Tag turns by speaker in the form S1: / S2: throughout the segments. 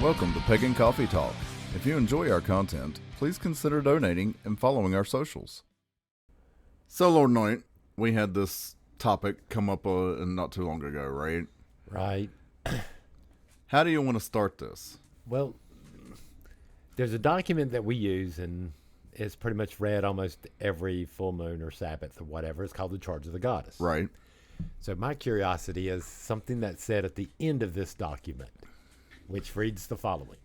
S1: Welcome to Pagan Coffee Talk. If you enjoy our content, please consider donating and following our socials. So, Lord Knight, we had this topic come up not too long ago, right?
S2: Right.
S1: How do you want to start this?
S2: Well, there's a document that we use, and it's pretty much read almost every full moon or Sabbath or whatever. It's called the Charge of the Goddess.
S1: Right.
S2: So my curiosity is something that's said at the end of this document, which reads the following.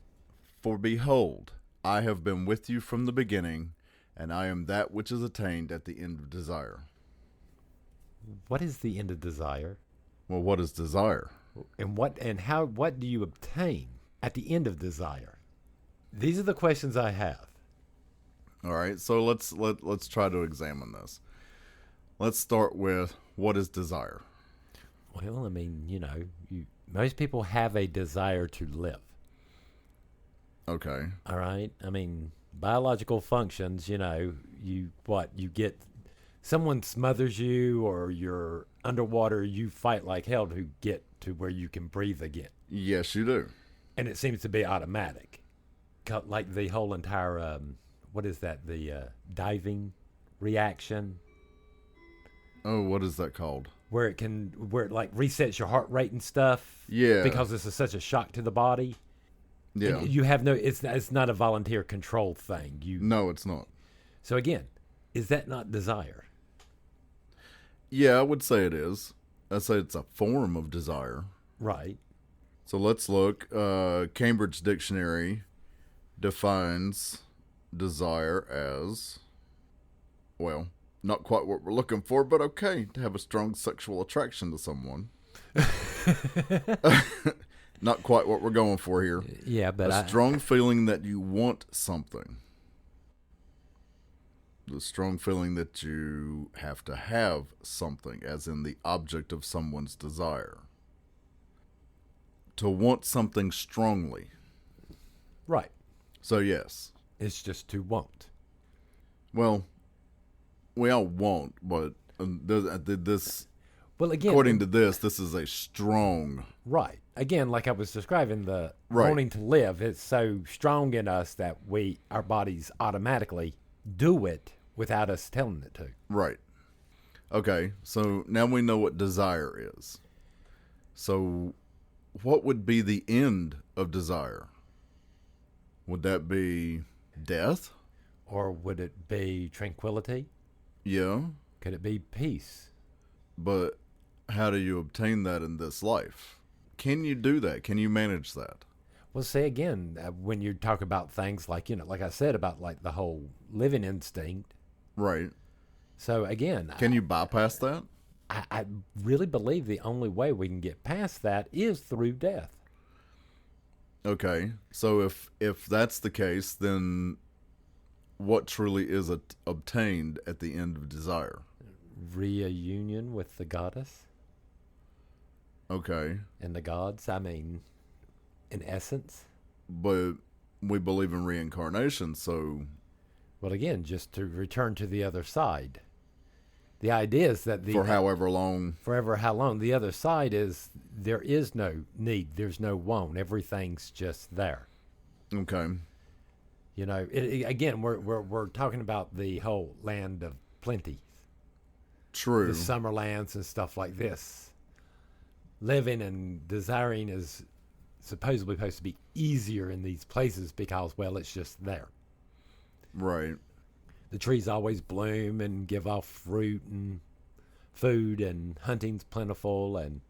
S1: For behold, I have been with you from the beginning, and I am that which is attained at the end of desire.
S2: What is the end of desire?
S1: Well, what is desire?
S2: And what do you obtain at the end of desire? These are the questions I have.
S1: All right, so let's try to examine this. Let's start with what is desire?
S2: Well, I mean, most people have a desire to live.
S1: Okay.
S2: All right. I mean, biological functions, you get someone smothers you or you're underwater, you fight like hell to get to where you can breathe again.
S1: Yes, you do.
S2: And it seems to be automatic. Like the whole entire, what is that? The diving reaction.
S1: Oh, what is that called?
S2: Where it like resets your heart rate and stuff.
S1: Yeah.
S2: Because this is such a shock to the body.
S1: Yeah.
S2: And you have it's not a volunteer control thing.
S1: No, it's not.
S2: So again, is that not desire?
S1: Yeah, I would say it is. I'd say it's a form of desire.
S2: Right.
S1: So let's look. Cambridge Dictionary defines desire as, well, not quite what we're looking for, but okay, to have a strong sexual attraction to someone. Not quite what we're going for here.
S2: Yeah, but
S1: a strong feeling that you want something. The strong feeling that you have to have something, as in the object of someone's desire. To want something strongly.
S2: Right.
S1: So yes.
S2: It's just to want.
S1: Well, we all want, but this.
S2: Well, again,
S1: according to this is a strong.
S2: Right. Again, like I was describing, the
S1: right.
S2: wanting to live, it's so strong in us that our bodies automatically do it without us telling it to.
S1: Right. Okay, so now we know what desire is. So what would be the end of desire? Would that be death?
S2: Or would it be tranquility?
S1: Yeah.
S2: Could it be peace?
S1: But how do you obtain that in this life? Can you do that? Can you manage that?
S2: Well, say again, when you talk about things like, like I said, about like the whole living instinct.
S1: Right.
S2: So again.
S1: Can you bypass that?
S2: I really believe the only way we can get past that is through death.
S1: Okay. So if that's the case, then what truly is obtained at the end of desire?
S2: Reunion with the goddess.
S1: Okay.
S2: And the gods, I mean, in essence.
S1: But we believe in reincarnation, so.
S2: Well, again, just to return to the other side. The idea is that
S1: for however long.
S2: Forever how long. The other side is there is no need. There's no want. Everything's just there.
S1: Okay.
S2: Again, we're talking about the whole land of plenty.
S1: True.
S2: The summer lands and stuff like this. Living and desiring is supposedly supposed to be easier in these places because, well, it's just there.
S1: Right.
S2: The trees always bloom and give off fruit and food, and hunting's plentiful, and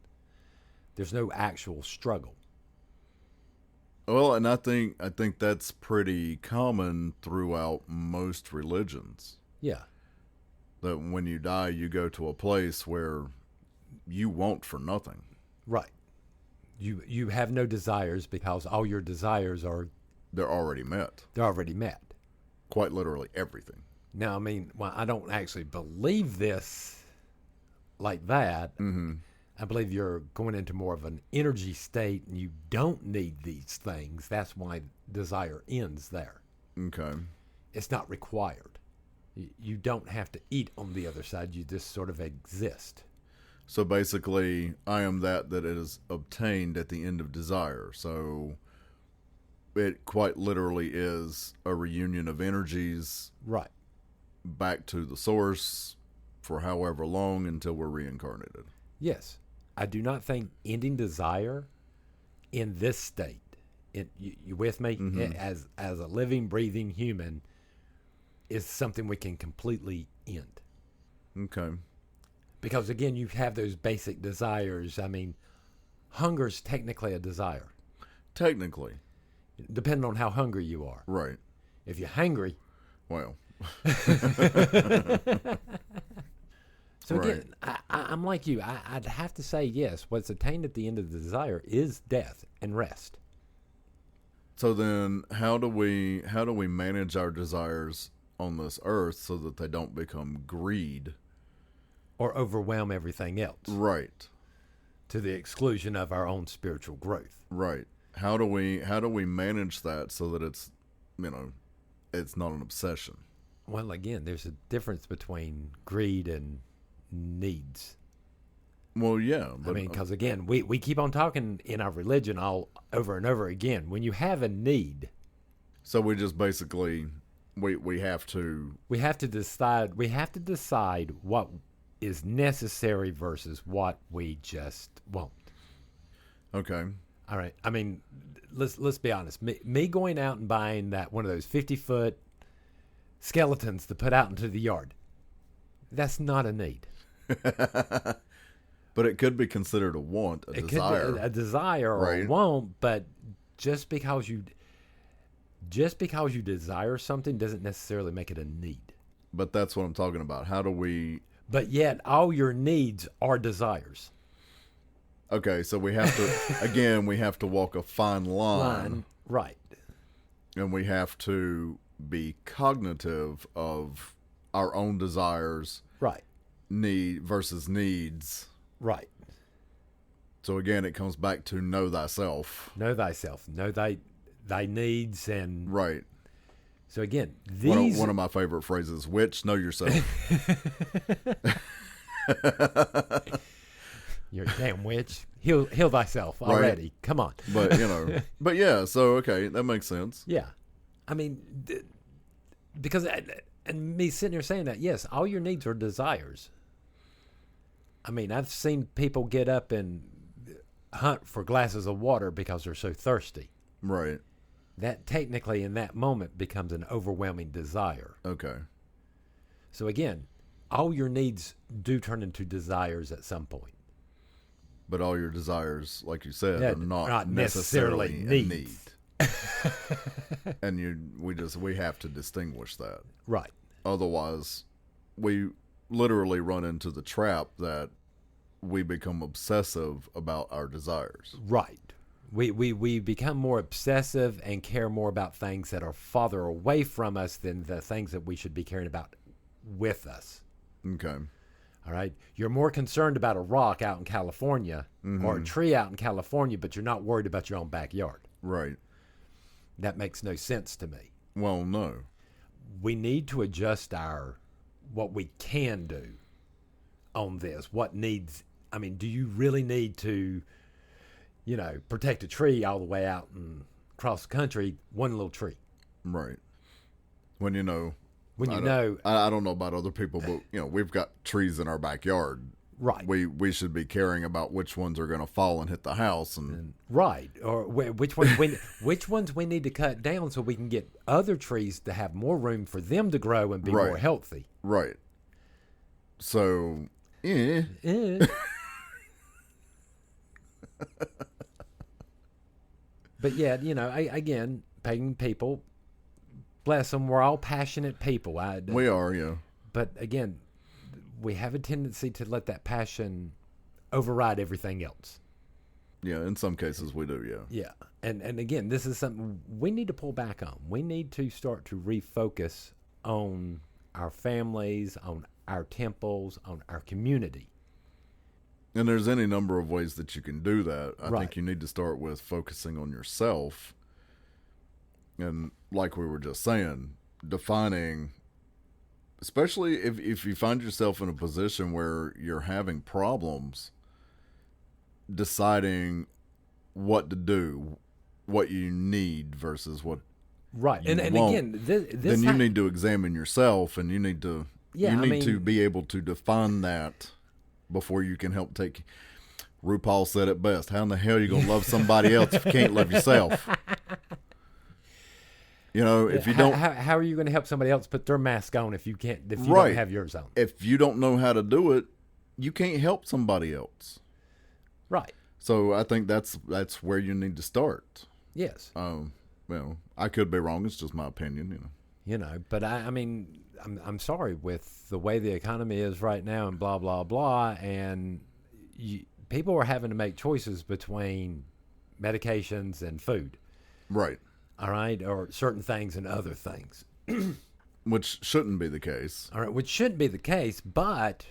S2: there's no actual struggle.
S1: Well, and I think that's pretty common throughout most religions.
S2: Yeah.
S1: That when you die, you go to a place where you want for nothing.
S2: Right. You have no desires because all your desires
S1: they're already met.
S2: They're already met.
S1: Quite literally everything.
S2: Now, I mean, well, I don't actually believe this like that.
S1: Mm-hmm.
S2: I believe you're going into more of an energy state and you don't need these things. That's why desire ends there.
S1: Okay.
S2: It's not required. You don't have to eat on the other side. You just sort of exist.
S1: So basically, I am that it is obtained at the end of desire. So it quite literally is a reunion of energies
S2: Right.
S1: back to the source for however long until we're reincarnated.
S2: Yes. I do not think ending desire in this state, you with me?
S1: Mm-hmm.
S2: As a living, breathing human, is something we can completely end.
S1: Okay.
S2: Because again, you have those basic desires. I mean, hunger's technically a desire,
S1: Technically.
S2: depending on how hungry you are.
S1: Right.
S2: If you're hungry,
S1: Well.
S2: so again, I'm like you. I'd have to say yes. What's attained at the end of the desire is death and rest.
S1: So then, how do we manage our desires on this earth so that they don't become greed?
S2: Or overwhelm everything else.
S1: Right.
S2: To the exclusion of our own spiritual growth.
S1: Right. How do we manage that so that it's, it's not an obsession?
S2: Well, again, there's a difference between greed and needs.
S1: Well, yeah. But,
S2: I mean, because again, we keep on talking in our religion all over and over again. When you have a need,
S1: so we just basically we have to
S2: decide what is necessary versus what we just want.
S1: Okay.
S2: All right. I mean, let's be honest. Me going out and buying that one of those 50-foot skeletons to put out into the yard, that's not a need.
S1: But it could be considered a want, a desire.
S2: Could be a desire or
S1: right?
S2: A want, but just because you desire something doesn't necessarily make it a need.
S1: But that's what I'm talking about. How do we?
S2: But yet, all your needs are desires.
S1: Okay, so we have to walk a fine line.
S2: Right.
S1: And we have to be cognitive of our own desires.
S2: Right.
S1: Need versus needs.
S2: Right.
S1: So again, it comes back to know thyself.
S2: Know thyself. Know thy needs and
S1: right.
S2: So again,
S1: one of my favorite phrases, which know yourself.
S2: You're a damn witch. Heal thyself already. Right. Come on.
S1: But but yeah. So okay, that makes sense.
S2: Yeah, I mean, because and me sitting here saying that, yes, all your needs are desires. I mean, I've seen people get up and hunt for glasses of water because they're so thirsty.
S1: Right.
S2: That technically in that moment becomes an overwhelming desire.
S1: Okay.
S2: So again, all your needs do turn into desires at some point.
S1: But all your desires, like you said, are not
S2: necessarily needs.
S1: A need. And we have to distinguish that.
S2: Right.
S1: Otherwise, we literally run into the trap that we become obsessive about our desires.
S2: Right. We become more obsessive and care more about things that are farther away from us than the things that we should be caring about with us.
S1: Okay.
S2: All right. You're more concerned about a rock out in California or a tree out in California, but you're not worried about your own backyard.
S1: Right.
S2: That makes no sense to me.
S1: Well, no.
S2: We need to adjust what we can do on this. What needs, I mean, do you really need to, protect a tree all the way out and across the country, one little tree?
S1: Right. When
S2: I don't
S1: know about other people, but we've got trees in our backyard.
S2: Right.
S1: We should be caring about which ones are going to fall and hit the house and
S2: right, or which ones we need to cut down so we can get other trees to have more room for them to grow and be more healthy.
S1: Right. So, yeah.
S2: But yeah, again, pagan people, bless them, we're all passionate people.
S1: We are, yeah.
S2: But again, we have a tendency to let that passion override everything else.
S1: Yeah, in some cases we do, yeah.
S2: Yeah. And again, this is something we need to pull back on. We need to start to refocus on our families, on our temples, on our community.
S1: And there's any number of ways that you can do that. I
S2: Right.
S1: think you need to start with focusing on yourself. And like we were just saying, defining, especially if you find yourself in a position where you're having problems, deciding what to do, what you need versus what
S2: right.
S1: you
S2: And
S1: want,
S2: again, this
S1: then you need to examine yourself, and you need to to be able to define that before you can help take. RuPaul said it best. How in the hell are you gonna love somebody else if you can't love yourself? You know, if you don't,
S2: how are you going to help somebody else put their mask on if you can't? If you
S1: Right.
S2: don't have yours on,
S1: if you don't know how to do it, you can't help somebody else.
S2: right?
S1: So I think that's where you need to start.
S2: Yes.
S1: Well, I could be wrong. It's just my opinion,
S2: But I mean, I'm sorry with the way the economy is right now and blah blah blah, and people are having to make choices between medications and food.
S1: Right.
S2: All right, or certain things and other things.
S1: Which shouldn't be the case.
S2: All right, which shouldn't be the case, but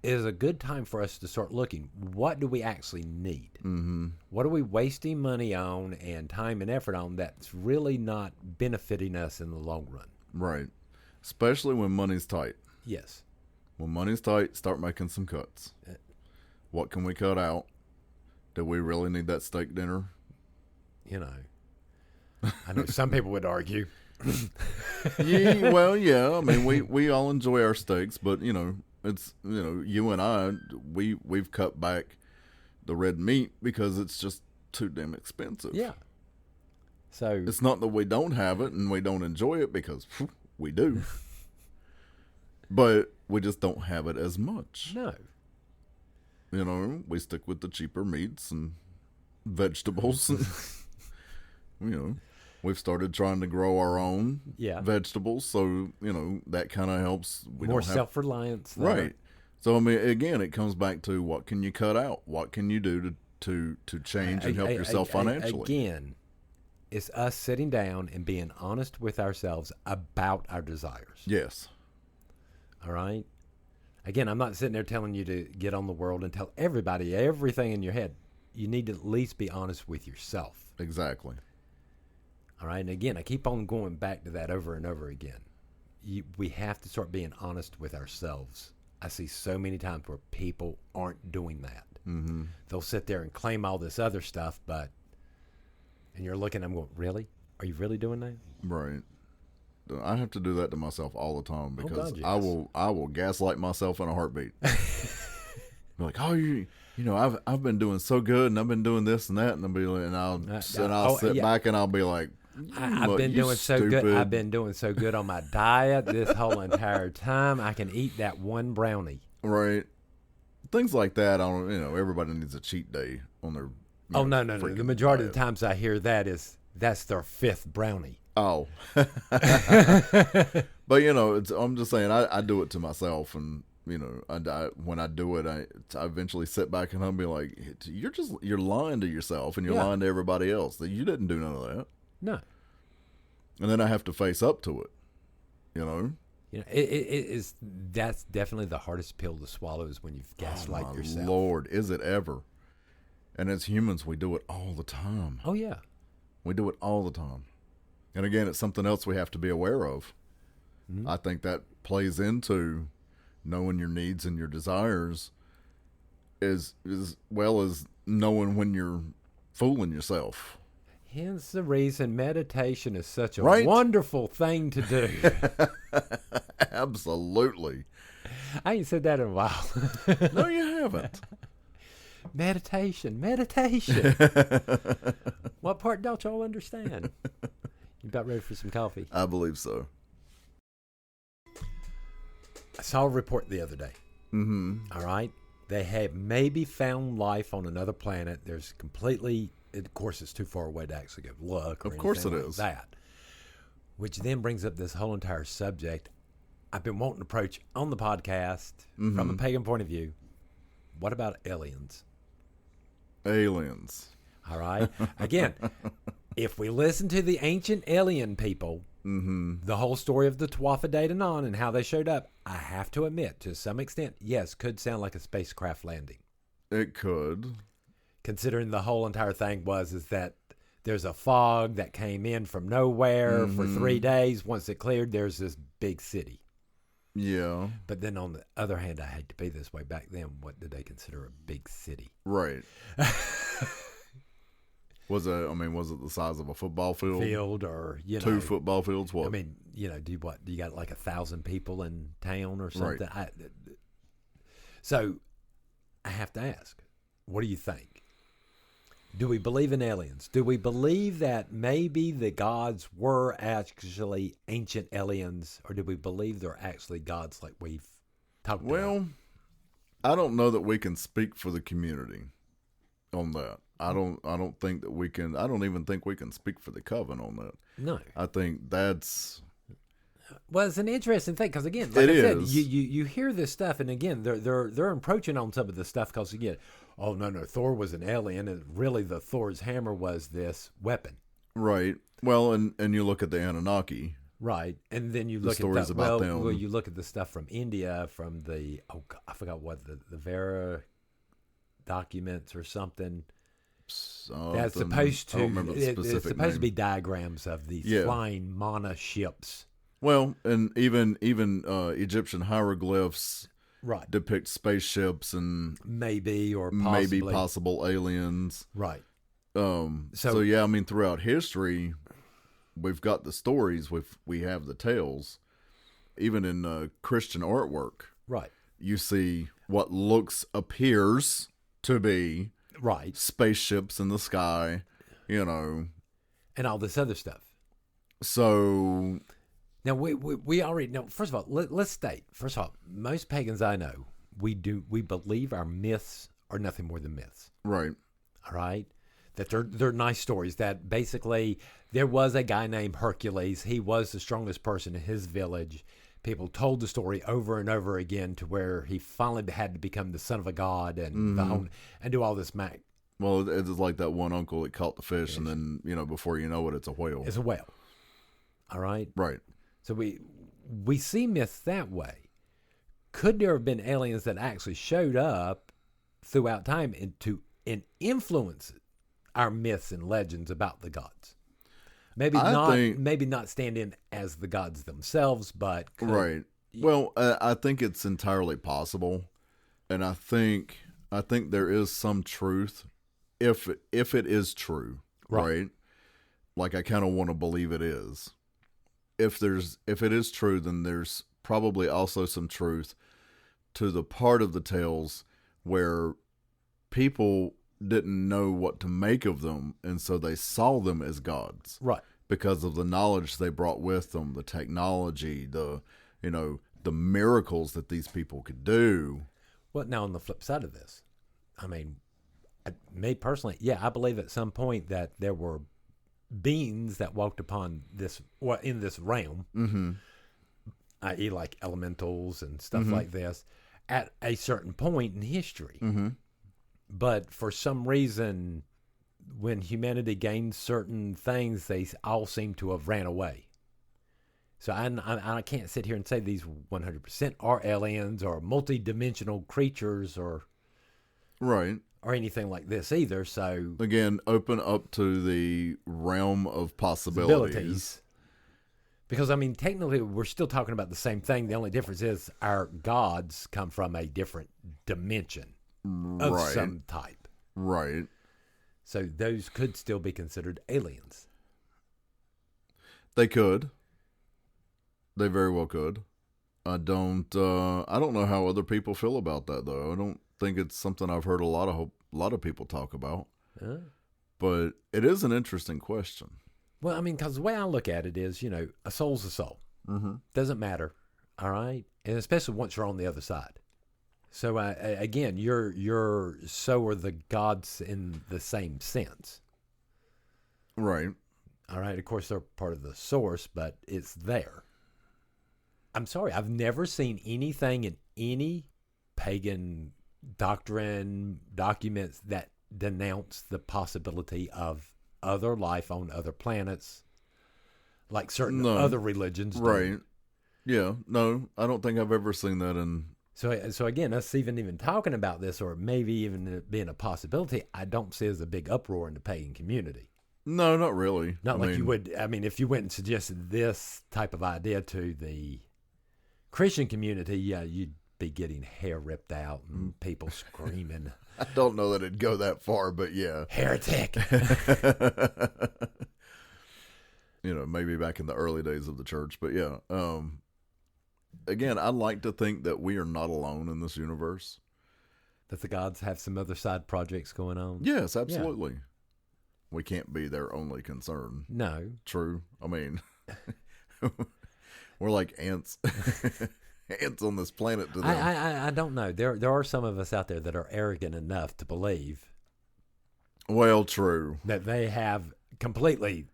S2: it is a good time for us to start looking. What do we actually need?
S1: Mm-hmm.
S2: What are we wasting money on and time and effort on that's really not benefiting us in the long run?
S1: Right. Especially when money's tight.
S2: Yes.
S1: When money's tight, start making some cuts. What can we cut out? Do we really need that steak dinner?
S2: I know some people would argue.
S1: Yeah. I mean, we all enjoy our steaks, but it's you and I, we've cut back the red meat because it's just too damn expensive.
S2: Yeah. So
S1: it's not that we don't have it and we don't enjoy it, because we do, but we just don't have it as much.
S2: No.
S1: We stick with the cheaper meats and vegetables. And, we've started trying to grow our own vegetables, so that kind of helps. We
S2: More
S1: don't have,
S2: self-reliance,
S1: right? So I mean, again, it comes back to what can you cut out? What can you do to change and help yourself financially?
S2: Again, it's us sitting down and being honest with ourselves about our desires.
S1: Yes.
S2: All right. Again, I'm not sitting there telling you to get on the world and tell everybody everything in your head. You need to at least be honest with yourself.
S1: Exactly.
S2: All right. And again, I keep on going back to that over and over again. We have to start being honest with ourselves. I see so many times where people aren't doing that.
S1: Mm-hmm.
S2: They'll sit there and claim all this other stuff, and you're looking, I'm going, really? Are you really doing that?
S1: Right. I have to do that to myself all the time, because
S2: God, yes.
S1: I will gaslight myself in a heartbeat. Be like, I've been doing so good, and I've been doing this and that, and I'll sit back and I'll be like,
S2: I've been doing so good. I've been doing so good on my diet this whole entire time. I can eat that one brownie.
S1: Right. Things like that. Everybody needs a cheat day on their.
S2: No. The majority of the times I hear that's their fifth brownie.
S1: Oh. But I'm just saying, I do it to myself, and when I do it, I eventually sit back and I'll be like, you're lying to yourself, and you're lying to everybody else that you didn't do none of that.
S2: No.
S1: And then I have to face up to it.
S2: It is. That's definitely the hardest pill to swallow, is when you've gaslight yourself.
S1: Lord, is it ever? And as humans, we do it all the time.
S2: Oh yeah,
S1: we do it all the time. And again, it's something else we have to be aware of. Mm-hmm. I think that plays into knowing your needs and your desires, as well as knowing when you're fooling yourself.
S2: Hence the reason meditation is such a wonderful thing to do.
S1: Absolutely.
S2: I ain't said that in a while.
S1: No, you haven't.
S2: Meditation. What part don't y'all understand? You about ready for some coffee?
S1: I believe so.
S2: I saw a report the other day.
S1: Mm-hmm.
S2: All right. They have maybe found life on another planet. There's completely, of course, it's too far away to actually go look. Or
S1: of course it
S2: like
S1: is.
S2: That. Which then brings up this whole entire subject I've been wanting to approach on the podcast from a pagan point of view. What about aliens?
S1: Aliens.
S2: All right. Again, if we listen to the ancient alien people, the whole story of the Tuatha Dé Danann and how they showed up, I have to admit, to some extent, yes, could sound like a spacecraft landing.
S1: It could.
S2: Considering the whole entire thing is that there's a fog that came in from nowhere for 3 days. Once it cleared, there's this big city.
S1: Yeah.
S2: But then on the other hand, I hate to be this way. Back then, what did they consider a big city?
S1: Right. Was it the size of a football field?
S2: Or, you know.
S1: 2 football fields? What?
S2: I mean, you know, do you got like 1,000 people in town or something?
S1: Right.
S2: So I have to ask, what do you think? Do we believe in aliens? Do we believe that maybe the gods were actually ancient aliens, or do we believe they're actually gods like we've talked about?
S1: Well, I don't know that we can speak for the community on that. I don't think that we can. I don't even think we can speak for the coven on that.
S2: No.
S1: I think that's.
S2: Well, it's an interesting thing because, again, like
S1: It
S2: I said,
S1: is.
S2: you hear this stuff, and again, they're approaching on some of this stuff because, again, oh no, Thor was an alien, and really the Thor's hammer was this weapon,
S1: Right. Well, and you look at the Anunnaki.
S2: right? And then you look
S1: stories
S2: at
S1: about them.
S2: Well, you look at the stuff from India, from the I forgot what the Vera documents or something. That's supposed to.
S1: I don't remember the
S2: It's
S1: specific
S2: supposed
S1: name.
S2: to be diagrams of these
S1: Yeah.
S2: flying mana ships,
S1: Well, and even Egyptian hieroglyphs
S2: right?
S1: depict spaceships and
S2: Maybe or possibly.
S1: maybe possible aliens.
S2: Right.
S1: So yeah, I mean, throughout history, we've got the stories. We have the tales. Even in Christian artwork,
S2: Right.
S1: you see what appears to be
S2: Right.
S1: spaceships in the sky. You know,
S2: And all this other stuff.
S1: so
S2: Now we already know. First of all, let's state. First of all, most pagans I know, we believe our myths are nothing more than myths.
S1: right,
S2: All right, that they're nice stories. That basically there was a guy named Hercules. He was the strongest person in his village. People told the story over and over again to where he finally had to become the son of a god and and do all this mag.
S1: well, it's like that one uncle that caught the fish, and then before you know it, it's a whale.
S2: It's a whale. All right.
S1: Right.
S2: So we see myths that way. Could there have been aliens that actually showed up throughout time and influence our myths and legends about the gods? Maybe not stand in as the gods themselves, but
S1: Right. Well, I think it's entirely possible, and I think there is some truth if it is true, right? Like I kind of want to believe it is. If it is true, then there's probably also some truth to the part of the tales where people didn't know what to make of them, and so they saw them as gods.
S2: Right.
S1: Because of the knowledge they brought with them, the technology, the miracles that these people could do.
S2: Well, now on the flip side of this, I mean, me personally, yeah, I believe at some point that there were beings that walked upon this, or in this realm, i.e., like elementals and stuff like this, at a certain point in history. But for some reason, when humanity gained certain things, they all seem to have ran away. So I can't sit here and say these 100% are aliens or multi-dimensional creatures or
S1: Right.
S2: or anything like this either. So
S1: Again, open up to the realm of possibilities.
S2: Because, I mean, technically, we're still talking about the same thing. The only difference is our gods come from a different dimension of
S1: Right.
S2: some type.
S1: Right.
S2: So those could still be considered aliens.
S1: They could. They very well could. I don't know how other people feel about that, though. I don't think it's something I've heard a lot of people talk about. But it is an interesting question.
S2: Well, I mean, because the way I look at it is, a soul's a soul. Doesn't matter, all right? And especially once you're on the other side. So, again, so are the gods in the same sense.
S1: Right.
S2: All right? Of course, they're part of the source, but it's there. I'm sorry, I've never seen anything in any pagan doctrine, documents that denounce the possibility of other life on other planets, like certain other religions do.
S1: Right. Yeah. No, I don't think I've ever seen that in...
S2: So again, us even talking about this, or maybe even it being a possibility, I don't see as a big uproar in the pagan community.
S1: No, not really.
S2: You would. I mean, if you went and suggested this type of idea to the Christian community, yeah, you'd be getting hair ripped out and people screaming.
S1: I don't know that it'd go that far, but yeah.
S2: Heretic.
S1: Maybe back in the early days of the church, but yeah. Again, I like to think that we are not alone in this universe.
S2: That the gods have some other side projects going on.
S1: Yes, absolutely. Yeah. We can't be their only concern.
S2: No.
S1: True. I mean, we're like ants. Ants on this planet to them.
S2: I don't know. There are some of us out there that are arrogant enough to believe.
S1: Well, true.
S2: That they have completely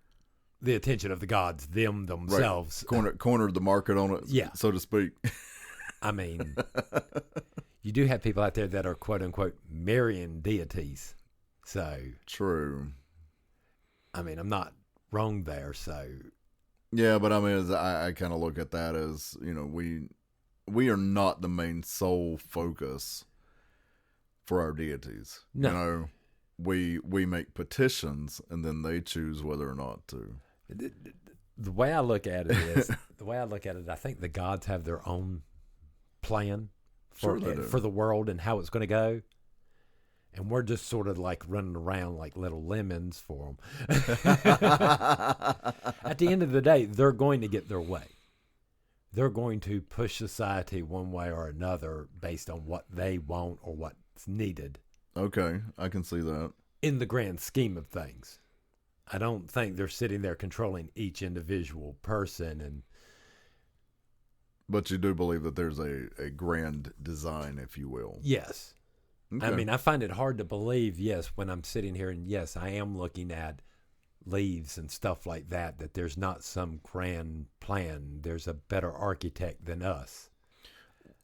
S2: the attention of the gods, themselves.
S1: Right. Cornered the market on it,
S2: yeah,
S1: so to speak.
S2: I mean, you do have people out there that are quote unquote marrying deities. So
S1: true.
S2: I mean, I'm not wrong there. So
S1: yeah, but I mean, I kind of look at that as we are not the main sole focus for our deities.
S2: No.
S1: We make petitions and then they choose whether or not to.
S2: The way I look at it is, I think the gods have their own plan for the world and how it's going to go. And we're just sort of like running around like little lemons for them. At the end of the day, they're going to get their way. They're going to push society one way or another based on what they want or what's needed.
S1: Okay, I can see that.
S2: In the grand scheme of things. I don't think they're sitting there controlling each individual person.
S1: But you do believe that there's a grand design, if you will.
S2: Yes. Okay. I mean, I find it hard to believe, yes, when I'm sitting here and yes, I am looking at leaves and stuff like that there's not some grand plan. There's a better architect than us.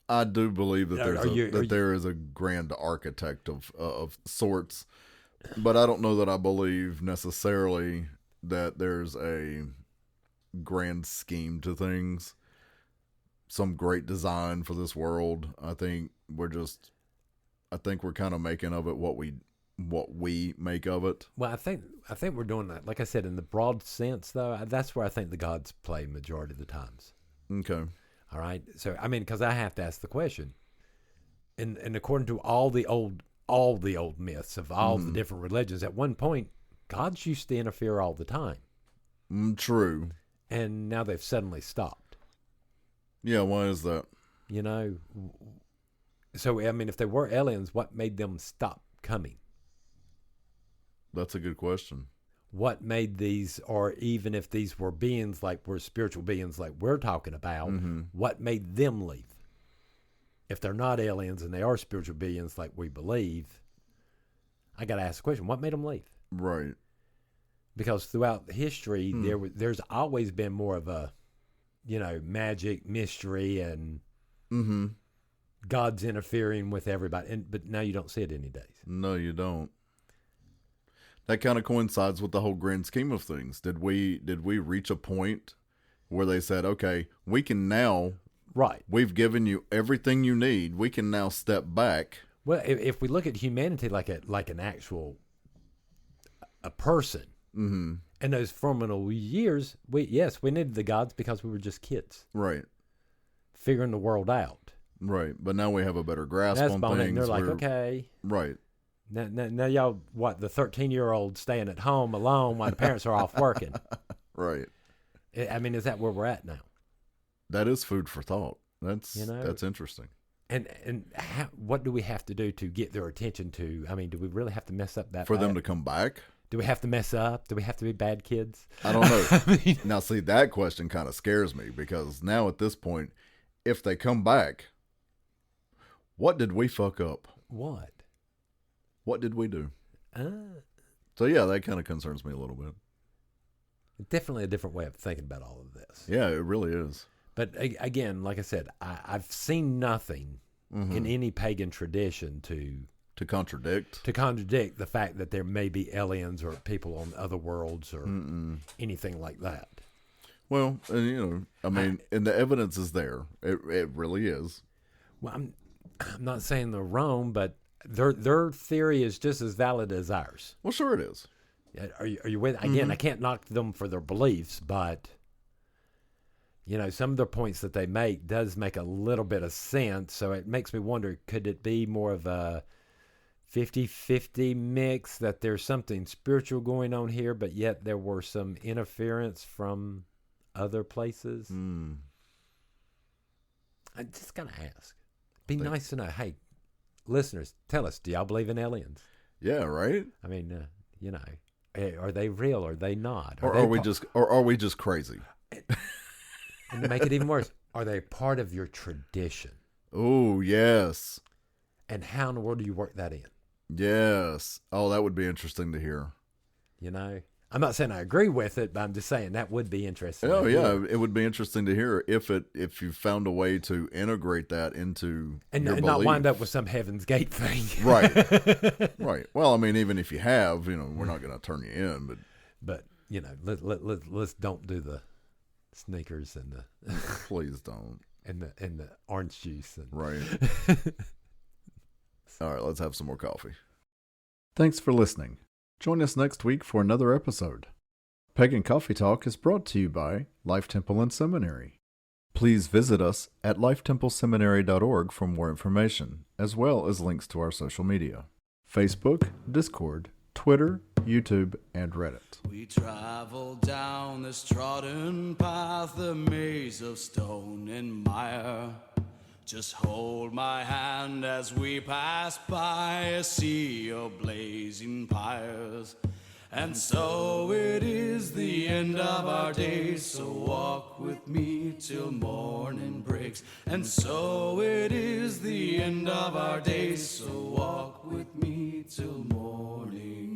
S1: I do believe that there is a grand architect of sorts, but I don't know that I believe necessarily that there's a grand scheme to things, some great design for this world. I think we're kind of making of it what we make of it.
S2: Well, I think we're doing that. Like I said, in the broad sense, though, that's where I think the gods play majority of the times.
S1: Okay.
S2: All right. So, I mean, because I have to ask the question, and according to all the old myths of all the different religions, at one point, gods used to interfere all the time.
S1: True.
S2: And now they've suddenly stopped.
S1: Yeah. Why is that?
S2: So, I mean, if they were aliens, what made them stop coming?
S1: That's a good question.
S2: What made these, or even if these were beings like we're spiritual beings like we're talking about, what made them leave? If they're not aliens and they are spiritual beings like we believe, I got to ask the question, what made them leave?
S1: Right.
S2: Because throughout history, there's always been more of a, magic, mystery, and God's interfering with everybody. But now you don't see it any days.
S1: No, you don't. That kind of coincides with the whole grand scheme of things. Did we reach a point where they said, okay, we can now,
S2: right? We've
S1: given you everything you need. We can now step back.
S2: Well, if we look at humanity like an actual a person, in those formative years, we needed the gods because we were just kids,
S1: right?
S2: Figuring the world out,
S1: right? But now we have a better grasp on things.
S2: And they're like, okay,
S1: right.
S2: Now y'all, the 13-year-old staying at home alone while the parents are off working.
S1: Right.
S2: I mean, is that where we're at now?
S1: That is food for thought. That's interesting.
S2: And what do we have to do to get their attention to? I mean, do we really have to mess up that
S1: for them to come back?
S2: Do we have to mess up? Do we have to be bad kids?
S1: I don't know. Now, see, that question kind of scares me because now at this point, if they come back, what did we fuck up? What did we do? So, yeah, that kind of concerns me a little bit.
S2: Definitely a different way of thinking about all of this.
S1: Yeah, it really is.
S2: But, again, like I said, I've seen nothing in any pagan tradition to
S1: contradict
S2: the fact that there may be aliens or people on other worlds or anything like that.
S1: Well, and, I mean, and the evidence is there. It really is.
S2: Well, I'm not saying they're wrong, but their theory is just as valid as ours.
S1: Well, sure it is.
S2: Are you with? Again, I can't knock them for their beliefs, but some of the points that they make does make a little bit of sense. So it makes me wonder, could it be more of a 50-50 mix, that there's something spiritual going on here, but yet there were some interference from other places? I just got to ask. Be nice to know. Hey, listeners, tell us, do y'all believe in aliens?
S1: Yeah, right?
S2: I mean, are they real? Are they not?
S1: Or are we just crazy?
S2: And to make it even worse, are they part of your tradition?
S1: Oh, yes.
S2: And how in the world do you work that in?
S1: Yes. Oh, that would be interesting to hear.
S2: I'm not saying I agree with it, but I'm just saying that would be interesting.
S1: Oh, yeah. It would be interesting to hear if you found a way to integrate that into
S2: and
S1: your
S2: not
S1: belief.
S2: wind up with some Heaven's Gate thing.
S1: Right. Right. Well, I mean, even if you have, we're not going to turn you in,
S2: but let's don't do the sneakers and the
S1: please don't.
S2: and the orange juice
S1: right. All right, let's have some more coffee. Thanks for listening. Join us next week for another episode. Pagan Coffee Talk is brought to you by Life Temple and Seminary. Please visit us at lifetempleseminary.org for more information, as well as links to our social media: Facebook, Discord, Twitter, YouTube, and Reddit.
S3: We travel down this trodden path, a maze of stone and mire. Just hold my hand as we pass by a sea of blazing pyres. And so it is the end of our days, so walk with me till morning breaks. And so it is the end of our days, so walk with me till morning